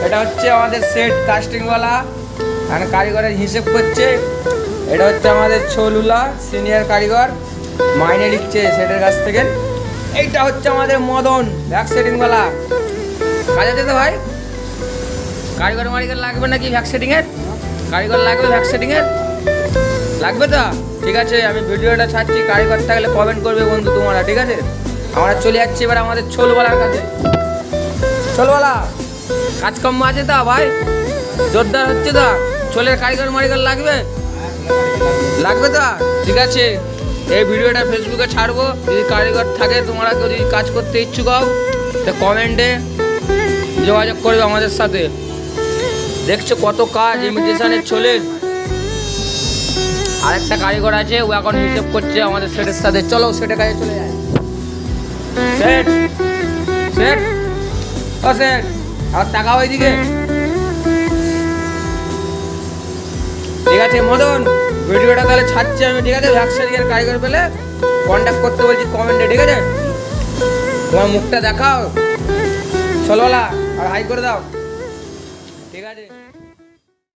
এটা হচ্ছে আমাদের সেট কাস্টিংওয়ালা, আর কারিগরের হিসেব করছে। এটা হচ্ছে আমাদের ছলুলা সিনিয়র কারিগর, মাইনে লিখছে সেটের কাছ থেকে। এইটা হচ্ছে আমাদের মদন ভ্যাক সেটিংওয়ালা। কাজ আছে তো ভাই? কারিগর মারিগর লাগবে নাকি ভ্যাক সেটিংয়ের? কারিগর লাগবে ভ্যাক সেটিংয়ের? লাগবে তো? ঠিক আছে, আমি ভিডিওটা ছাড়ছি, কারিগর থাকলে কমেন্ট করবে বন্ধু তোমরা, ঠিক আছে? আমরা চলে যাচ্ছি এবার আমাদের ছোলওয়ালার কাছে। ছোলওয়ালা কাজকর্ম আছে তা ভাই? জোরদার হচ্ছে তো? ছোলের কারিগর মারিগর লাগবে? লাগবে তো? ঠিক আছে, এই ভিডিওটা ফেসবুকে ছাড়বো। যদি কারিগর থাকে, তোমরা কেউ যদি কাজ করতে ইচ্ছুক হও, তো কমেন্টে যোগাযোগ করবে আমাদের সাথে। দেখছো কত কাজ ইমিটেশনের ছোলের। আরেকটা কারিগর আছে, ও এখন হিসেব করছে আমাদের সেটের সাথে। চলো সেটের কাছে চলে যায়। সেট সেট ও সেট, আর তাকাও ওইদিকে। ঠিক আছে মদন, ভিডিওটা তাহলে ছাড়ছি আমি, ঠিক আছে? ভ্যাকসিনের কারিগর পেলে কন্ট্যাক্ট করতে বলছি কমেন্টে, ঠিক আছে? তোমার মুখটা দেখাও ছোলওয়ালা, আর হাই করে দাও, ঠিক আছে?